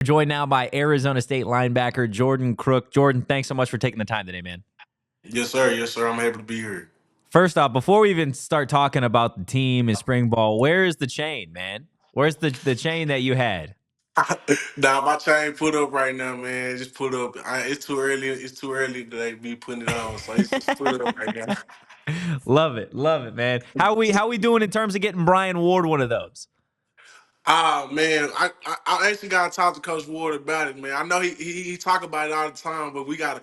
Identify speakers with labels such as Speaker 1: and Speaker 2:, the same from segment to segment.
Speaker 1: Joined now by Arizona State linebacker Jordan Crook. Jordan, thanks so much for taking the time today, man.
Speaker 2: Yes, sir. Yes, sir. I'm happy to be here.
Speaker 1: First off, before we even start talking about the team and spring ball, where is the chain, man? Where's the chain that you had?
Speaker 2: Nah, my chain put up right now, man. Just put up. It's too early. It's too early to be putting it on, so it's just put up right now.
Speaker 1: Love it, man. How we doing in terms of getting Brian Ward one of those?
Speaker 2: Ah, man, I actually gotta talk to Coach Ward about it, man. I know he talk about it all the time, but we gotta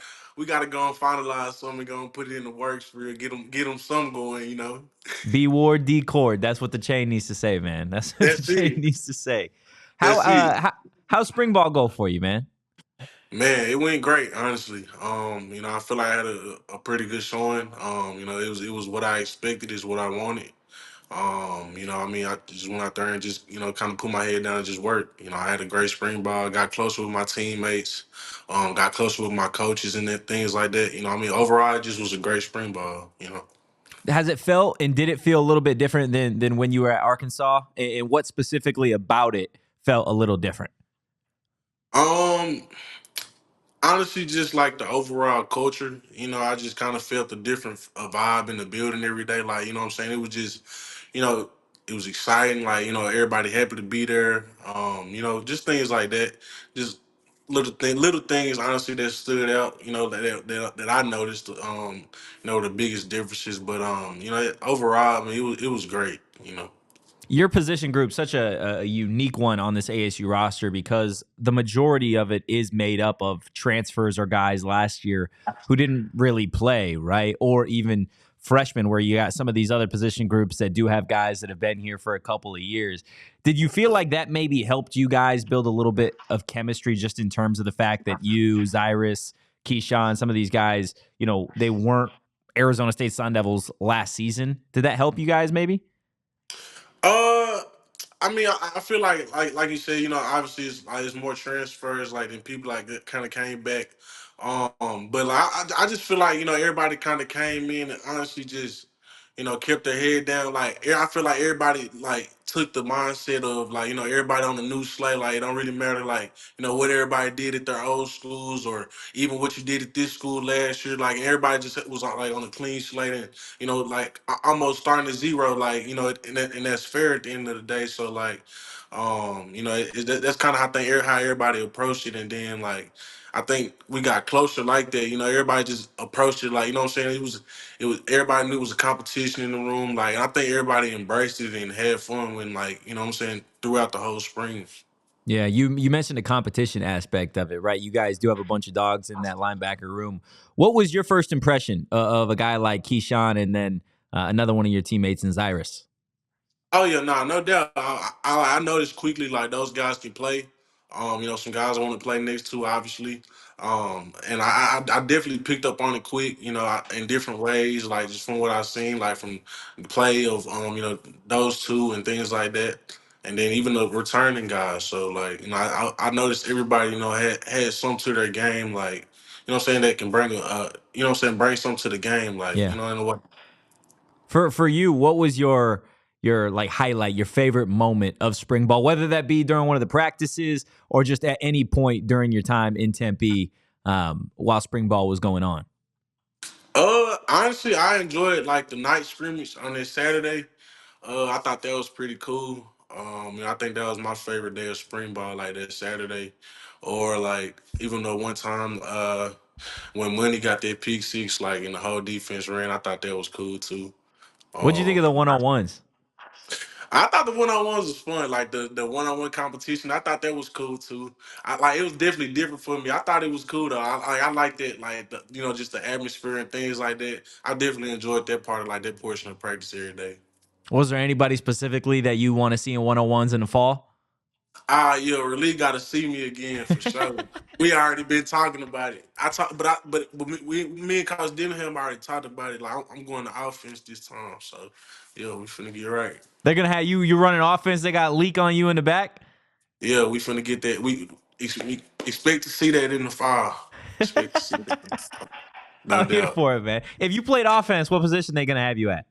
Speaker 2: go and finalize something, go and put it in the works for real. Get him some going.
Speaker 1: B Ward D Cord. That's what the chain needs to say, man. That's what the
Speaker 2: That's
Speaker 1: chain
Speaker 2: it.
Speaker 1: needs to say. How
Speaker 2: That's it.
Speaker 1: uh how, how's spring ball go for you, man?
Speaker 2: Man, it went great, honestly. I feel like I had a pretty good showing. It was what I expected, is what I wanted. I just went out there and just, kind of put my head down and just work. I had a great spring ball, got closer with my teammates, got closer with my coaches and things like that. Overall, it just was a great spring ball.
Speaker 1: Has it felt and did it feel a little bit different than when you were at Arkansas? And what specifically about it felt a little different?
Speaker 2: Um, Honestly, just like the overall culture, I just kind of felt a different vibe in the building every day. Like, what I'm saying? It was just, you know, it was exciting. Like, everybody happy to be there. Just things like that. Just little things, honestly, that stood out. That I noticed. The biggest differences. But overall, I mean, it was great.
Speaker 1: Your position group, such a unique one on this ASU roster because the majority of it is made up of transfers or guys last year who didn't really play, right? Or even freshmen, where you got some of these other position groups that do have guys that have been here for a couple of years. Did you feel like that maybe helped you guys build a little bit of chemistry just in terms of the fact that you, Zyrus, Keyshawn, some of these guys, they weren't Arizona State Sun Devils last season? Did that help you guys maybe?
Speaker 2: Uh, I mean, I feel like you said, obviously it's more transfers like than people like that kind of came back. But like, I just feel like everybody kind of came in and honestly just kept their head down. Like I feel like everybody like took the mindset of like everybody on the new slate. Like it don't really matter like what everybody did at their old schools or even what you did at this school last year. Like everybody just was like on a clean slate and like almost starting at zero, like, and that's fair at the end of the day. So, like, that's kind of how everybody approached it. And then, like, I think we got closer like that. Everybody just approached it like, what I'm saying? It was, everybody knew it was a competition in the room. Like, and I think everybody embraced it and had fun when, like, what I'm saying, throughout the whole spring.
Speaker 1: Yeah, you mentioned the competition aspect of it, right? You guys do have a bunch of dogs in that linebacker room. What was your first impression of a guy like Keyshawn and then another one of your teammates in Zyrus?
Speaker 2: Oh yeah, no doubt. I noticed quickly like those guys can play. Some guys I want to play next to, obviously. And I definitely picked up on it quick. In different ways, like just from what I've seen, like from the play of those two and things like that. And then even the returning guys. So like I noticed everybody had some to their game, like what I'm saying, that can bring what I'm saying, bring some to the game, like
Speaker 1: Yeah.
Speaker 2: in a way.
Speaker 1: For you, what was your like highlight, your favorite moment of spring ball, whether that be during one of the practices or just at any point during your time in Tempe while spring ball was going on?
Speaker 2: Honestly, I enjoyed like the night scrimmage on this Saturday. I thought that was pretty cool. I think that was my favorite day of spring ball, like that Saturday. Or like even though one time when Money got that pick six, like and the whole defense ran, I thought that was cool too.
Speaker 1: What'd you think of
Speaker 2: Um,
Speaker 1: the one-on-ones?
Speaker 2: I thought the one on ones was fun, like the one on one competition. I thought that was cool too. I like it was definitely different for me. I thought it was cool though. I like that, like just the atmosphere and things like that. I definitely enjoyed that part of like that portion of practice every day.
Speaker 1: Was there anybody specifically that you want to see in one-on-ones in the fall?
Speaker 2: Yeah, really got to see me again for sure. We already been talking about it. But me and Coach Denham already talked about it. Like I'm going to offense this time, so yeah, we finna get right.
Speaker 1: They're gonna have you running offense. They got leak on you in the back.
Speaker 2: Yeah, we finna get that. We expect to see that in the fall. Expect to see that. No
Speaker 1: I'm here
Speaker 2: doubt.
Speaker 1: for it, man. If you played offense, what position they gonna have you at?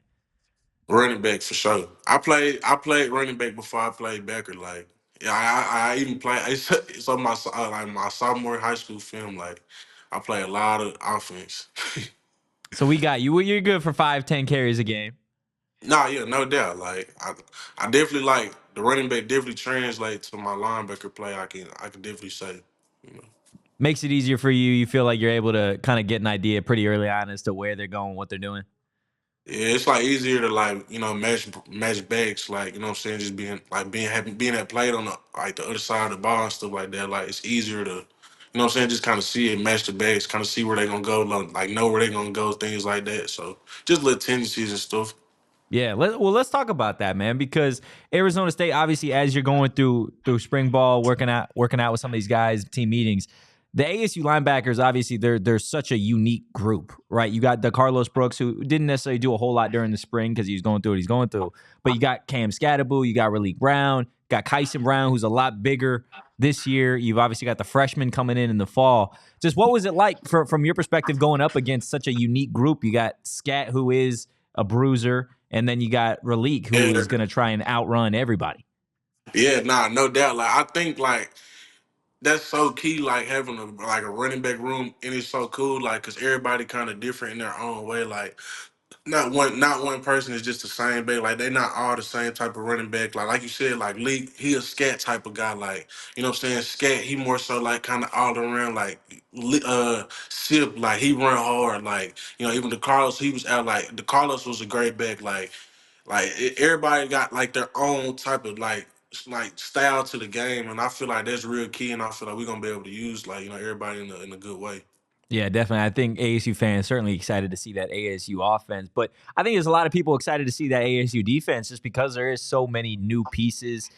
Speaker 2: Running back for sure. I played running back before I played backer. Like Yeah, I even play. It's on my like my sophomore high school film. Like I play a lot of offense.
Speaker 1: So we got you. You're good for 5-10 carries a game.
Speaker 2: Nah, yeah, no doubt. Like I definitely like the running back. Definitely translate to my linebacker play. I can definitely say, you know.
Speaker 1: Makes it easier for you. You feel like you're able to kind of get an idea pretty early on as to where they're going, what they're doing.
Speaker 2: Yeah, it's like easier to like match backs, like you know what I'm saying, just being that played on the like the other side of the ball and stuff like that. Like it's easier to, you know what I'm saying, just kind of see it, match the backs, kind of see where they gonna go, like know where they gonna go, things like that. So just little tendencies and stuff.
Speaker 1: Yeah, let's talk about that, man, because Arizona State, obviously, as you're going through spring ball, working out with some of these guys, team meetings, the ASU linebackers, obviously, they're such a unique group, right? You got the Carlos Brooks, who didn't necessarily do a whole lot during the spring because he was going through what he's going through, but you got Cam Scatterbull, you got Raleek Brown, got Kyson Brown, who's a lot bigger this year. You've obviously got the freshmen coming in the fall. Just what was it like from your perspective going up against such a unique group? You got Scat, who is a bruiser, and then you got Raleek, who
Speaker 2: Yeah,
Speaker 1: is going to try and outrun everybody.
Speaker 2: yeah, nah, no doubt. Like I think like that's so key, like having a running back room, and it's so cool, like because everybody kind of different in their own way, like. Not one person is just the same back. Like they not all the same type of running back. Like you said, like Lee, he a scat type of guy. Like you know what I'm saying. Scat, he more so like kind of all around. Like Sip, like he run hard. Like you know even the Carlos, he was out. Like the Carlos was a great back. Everybody got like their own type of like style to the game, and I feel like that's real key. And I feel like we're gonna be able to use like everybody in a good way.
Speaker 1: Yeah, definitely. I think ASU fans certainly excited to see that ASU offense, but I think there's a lot of people excited to see that ASU defense just because there is so many new pieces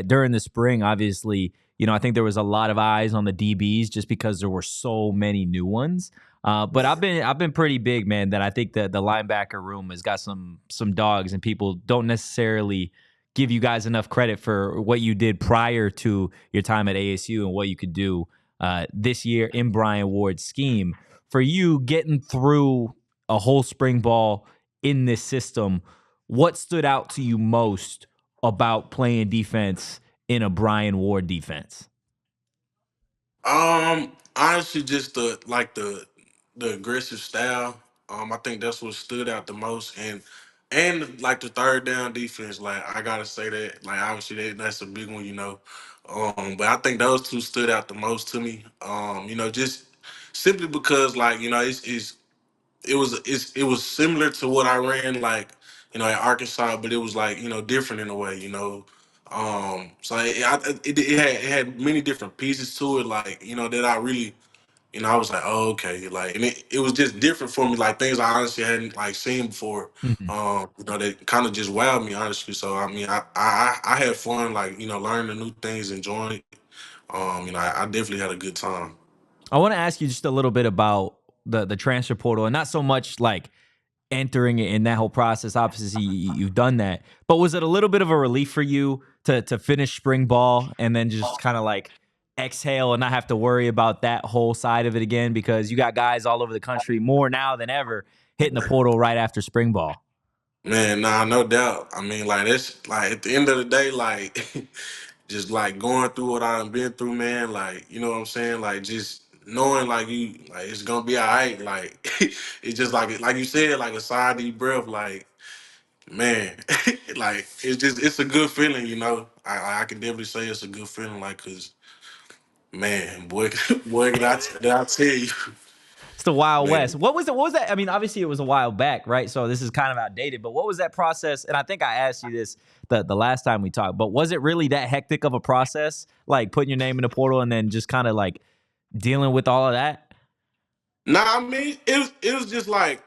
Speaker 1: during the spring. Obviously, I think there was a lot of eyes on the DBs just because there were so many new ones. But I've been pretty big, man. That I think that the linebacker room has got some dogs, and people don't necessarily give you guys enough credit for what you did prior to your time at ASU and what you could do this year in Brian Ward's scheme. For you getting through a whole spring ball in this system, what stood out to you most about playing defense in a Brian Ward defense?
Speaker 2: Honestly, just the aggressive style. I think that's what stood out the most, and like the third down defense. Like I gotta say that. Like obviously that's a big one, you know. But I think those two stood out the most to me. Just simply because like it was similar to what I ran like at Arkansas, but it was like different in a way, so it had many different pieces to it, like that I really I was like, oh, okay, like, and it was just different for me, like things I honestly hadn't like seen before.
Speaker 1: Mhm.
Speaker 2: That kind of just wowed me honestly. So I mean, I had fun, like learning the new things, enjoying it. I definitely had a good time.
Speaker 1: I want to ask you just a little bit about the transfer portal, and not so much like entering it in that whole process. Obviously, you've done that, but was it a little bit of a relief for you to finish spring ball and then just kind of like exhale and not have to worry about that whole side of it again? Because you got guys all over the country more now than ever hitting the portal right after spring ball.
Speaker 2: Man, nah, no doubt. I mean, like that's like at the end of the day, like just like going through what I've been through, man. Like you know what I'm saying, like just knowing like you like it's gonna be all right. Like it's just like you said, like a sigh of deep breath. Like man, like it's a good feeling, you know. I can definitely say it's a good feeling, like cause man, boy, boy, did I tell you,
Speaker 1: It's the Wild West.
Speaker 2: man.
Speaker 1: What was it? What was that? I mean, obviously it was a while back, right? So this is kind of outdated. But what was that process? And I think I asked you this the last time we talked. But was it really that hectic of a process, like putting your name in the portal and then just kind of like dealing with all of that?
Speaker 2: Nah, I mean it was just like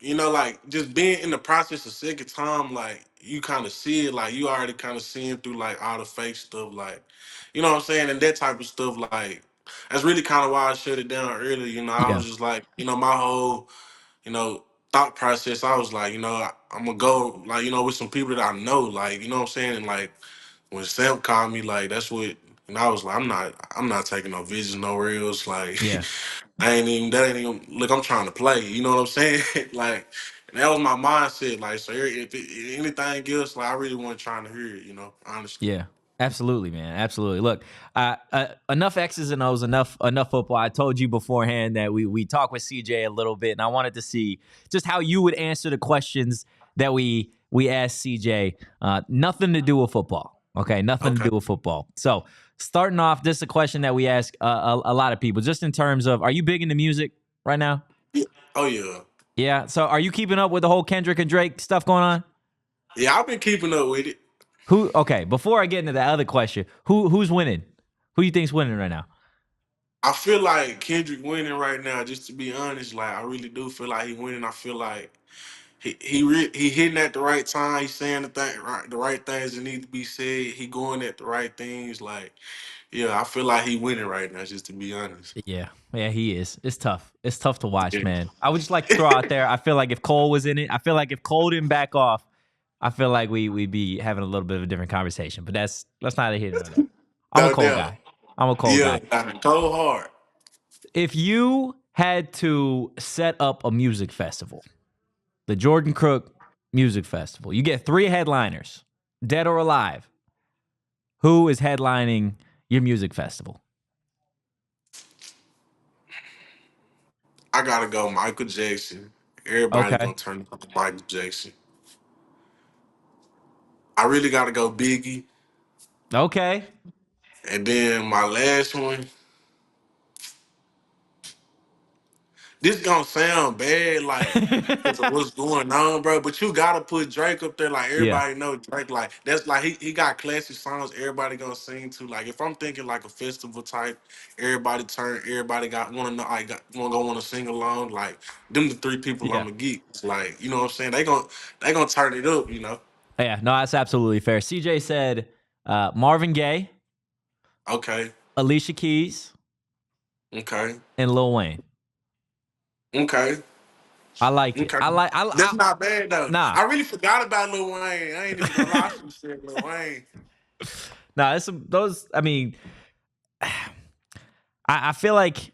Speaker 2: like just being in the process a second time, like you kind of see it, like you already kind of seeing through like all the fake stuff, like you know what I'm saying, and that type of stuff. Like that's really kind of why I shut it down earlier. I
Speaker 1: Yeah,
Speaker 2: was just like, my whole thought process. I was like, I'm gonna go like with some people that I know, like what I'm saying, and like when Sam called me, like that's what. And I was like, I'm not taking no visions nowhere else. Like,
Speaker 1: yeah.
Speaker 2: that ain't even, look, I'm trying to play. You know what I'm saying? Like, and that was my mindset. Like, so if anything else, like, I really wasn't trying to hear it, honestly.
Speaker 1: Yeah. Absolutely, man. Absolutely. Look, enough X's and O's, enough football. I told you beforehand that we talked with CJ a little bit, and I wanted to see just how you would answer the questions that we asked CJ. Nothing to do with football. Okay, nothing to
Speaker 2: Okay.
Speaker 1: do with football. So starting off, this is a question that we ask a lot of people, just in terms of, are you big into music right now?
Speaker 2: Yeah. Oh yeah.
Speaker 1: Yeah. So are you keeping up with the whole Kendrick and Drake stuff going on?
Speaker 2: Yeah, I've been keeping up with it.
Speaker 1: Who? Okay. Before I get into that other question, who's winning? Who you think's winning right now?
Speaker 2: I feel like Kendrick winning right now. Just to be honest, like I really do feel like he winning. I feel like he hitting at the right time. He's saying the right things that need to be said. He going at the right things. Like yeah, I feel like he winning right now. Just to be honest.
Speaker 1: Yeah, yeah, he is. It's tough. It's tough to watch,
Speaker 2: Yeah.
Speaker 1: man. I would just like to throw out there. I feel like if Cole was in it, I feel like if Cole didn't back off, I feel like we'd be having a little bit of a different conversation. But that's neither here nor there. I'm a
Speaker 2: No
Speaker 1: Cole
Speaker 2: doubt.
Speaker 1: guy. I'm a Cole
Speaker 2: Yeah,
Speaker 1: guy.
Speaker 2: go hard.
Speaker 1: If you had to set up a music festival, the Jordan Crook Music Festival, you get 3 headliners, dead or alive. Who is headlining your music festival?
Speaker 2: I gotta go Michael Jackson. Everybody
Speaker 1: Okay.
Speaker 2: gonna turn to Michael Jackson. I really gotta go Biggie.
Speaker 1: Okay.
Speaker 2: And then my last one, this gonna sound bad, like, because of what's going on, bro. But you gotta put Drake up there. Like
Speaker 1: Yeah.
Speaker 2: everybody know Drake. Like that's like he got classic songs. Everybody gonna sing to. Like if I'm thinking like a festival type, everybody turn. Everybody got wanna know. I got wanna sing along. Like them the 3 people
Speaker 1: Yeah.
Speaker 2: I'ma get. It's like you know what I'm saying. They gonna turn it up. You know.
Speaker 1: Yeah, no, that's absolutely fair. CJ said Marvin Gaye,
Speaker 2: Okay.
Speaker 1: Alicia Keys,
Speaker 2: Okay.
Speaker 1: and Lil Wayne.
Speaker 2: Okay.
Speaker 1: I like it.
Speaker 2: Okay. That's not bad though.
Speaker 1: Nah,
Speaker 2: I really forgot about Lil Wayne. I ain't even gonna lie. I should have said Lil Wayne.
Speaker 1: nah. It's those. I mean, I feel like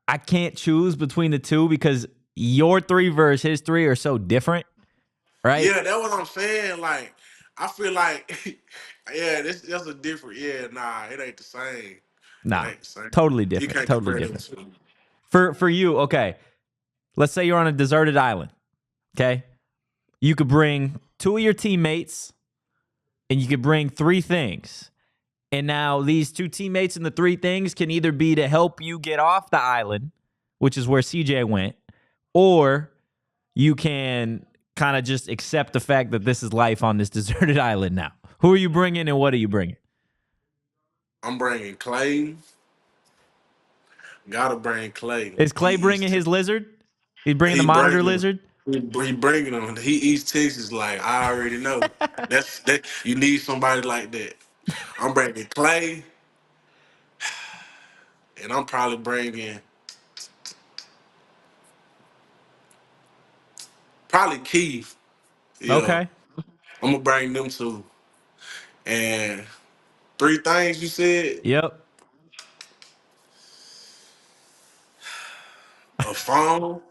Speaker 1: I can't choose between the two because your 3 versus his 3 are so different, right?
Speaker 2: Yeah, that's what I'm saying. Like, I feel like, yeah, that's a different. Yeah, nah, it ain't the same. It
Speaker 1: Nah,
Speaker 2: ain't the same.
Speaker 1: totally
Speaker 2: You
Speaker 1: different.
Speaker 2: can't
Speaker 1: Totally
Speaker 2: compare them
Speaker 1: different.
Speaker 2: two.
Speaker 1: For you, okay. Let's say you're on a deserted island. Okay, you could bring 2 of your teammates, and you could bring 3 things. And now these 2 teammates and the 3 things can either be to help you get off the island, which is where CJ went, or you can kind of just accept the fact that this is life on this deserted island now. Who are you bringing and what are you bringing?
Speaker 2: I'm bringing Clay. Gotta bring Clay.
Speaker 1: Is
Speaker 2: He
Speaker 1: Clay
Speaker 2: eats.
Speaker 1: bringing his lizard? He's bringing the
Speaker 2: He
Speaker 1: monitor
Speaker 2: bringing.
Speaker 1: lizard?
Speaker 2: He bringing them. He eats Texas like I already know. That's that. You need somebody like that. I'm bringing Clay, and I'm probably bringing Keith. Yeah,
Speaker 1: Okay.
Speaker 2: I'm gonna bring them two. And 3 things you said:
Speaker 1: Yep.
Speaker 2: a phone.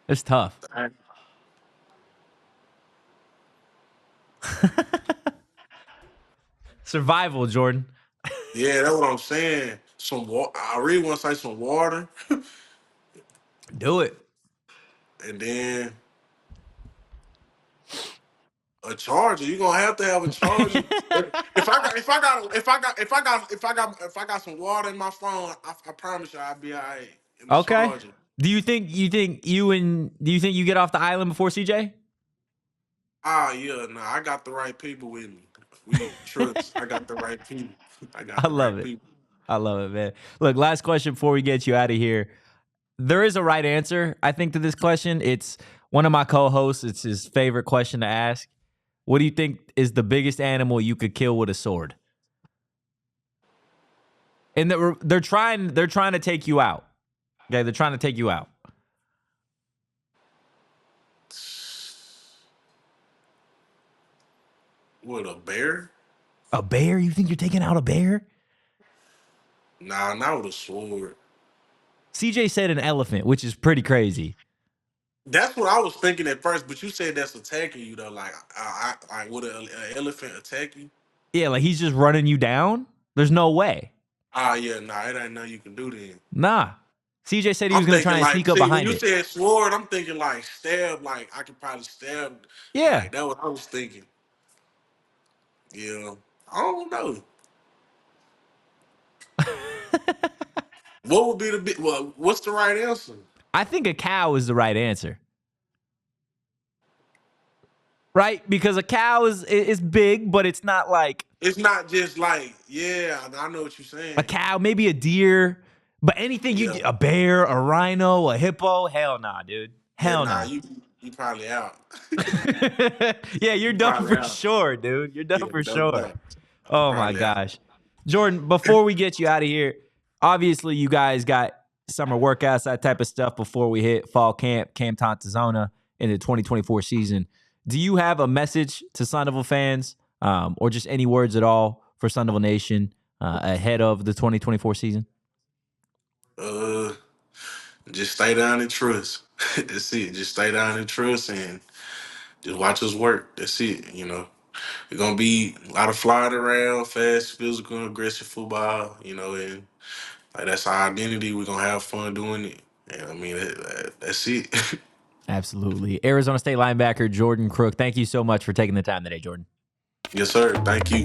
Speaker 1: It's tough. Survival, Jordan.
Speaker 2: Yeah, that's what I'm saying. Some water. I really want to say some water,
Speaker 1: Do it.
Speaker 2: and then a charger. You're gonna have to have a charger. If I got some water in my phone, I promise you I'll be all right. In the
Speaker 1: Okay.
Speaker 2: charger.
Speaker 1: Do you think you get off the island before CJ?
Speaker 2: Ah, yeah, nah, I got the right people with me. We trust. I got the right people. I got
Speaker 1: I
Speaker 2: the
Speaker 1: love
Speaker 2: right
Speaker 1: it.
Speaker 2: people.
Speaker 1: I love it, man. Look, last question before we get you out of here. There is a right answer, I think, to this question. It's one of my co-hosts. It's his favorite question to ask. What do you think is the biggest animal you could kill with a sword? And they're trying to take you out. Okay, they're trying to take you out.
Speaker 2: What, a bear?
Speaker 1: A bear? You think you're taking out a bear?
Speaker 2: Nah, not with a sword.
Speaker 1: CJ said an elephant, which is pretty crazy.
Speaker 2: That's what I was thinking at first, but you said that's attacking you though. Like, like would an elephant attack you?
Speaker 1: Yeah, like he's just running you down. There's no way.
Speaker 2: Ah, yeah, nah, it ain't nothing you can do then.
Speaker 1: Nah. CJ said he
Speaker 2: I'm
Speaker 1: was going to try
Speaker 2: thinking
Speaker 1: and
Speaker 2: like,
Speaker 1: sneak up
Speaker 2: see, when
Speaker 1: behind
Speaker 2: you
Speaker 1: it.
Speaker 2: said sword, I'm thinking like stab, like I could probably stab,
Speaker 1: Yeah.
Speaker 2: like that what I was thinking. Yeah, I don't know. What would be the big? Well, what's the right answer?
Speaker 1: I think a cow is the right answer. Right? Because a cow is big, but it's not like
Speaker 2: It's not just like, yeah, I know what you're
Speaker 1: a
Speaker 2: saying.
Speaker 1: cow, maybe a deer, but anything
Speaker 2: Yeah,
Speaker 1: a bear, a rhino, a hippo, hell nah, dude.
Speaker 2: yeah,
Speaker 1: Hell
Speaker 2: nah,
Speaker 1: nah.
Speaker 2: you probably out.
Speaker 1: Yeah, you're
Speaker 2: You
Speaker 1: done
Speaker 2: probably
Speaker 1: for
Speaker 2: out.
Speaker 1: sure, dude. You're done
Speaker 2: Yeah,
Speaker 1: for
Speaker 2: no
Speaker 1: sure.
Speaker 2: doubt. You
Speaker 1: Oh my
Speaker 2: probably out.
Speaker 1: gosh. Jordan, before we get you out of here, obviously you guys got summer workouts, that type of stuff before we hit fall camp, Camp Tontazona in the 2024 season. Do you have a message to Sun Devil fans or just any words at all for Sun Devil Nation ahead of the 2024 season?
Speaker 2: Uh, just stay down and trust. That's it. Just stay down and trust and just watch us work. That's it. You know, we're gonna be a lot of flying around, fast, physical, aggressive football. You know, and like that's our identity. We're gonna have fun doing it. And I mean, that's it.
Speaker 1: Absolutely. Arizona State linebacker Jordan Crook. Thank you so much for taking the time today, Jordan.
Speaker 2: Yes, sir. Thank you.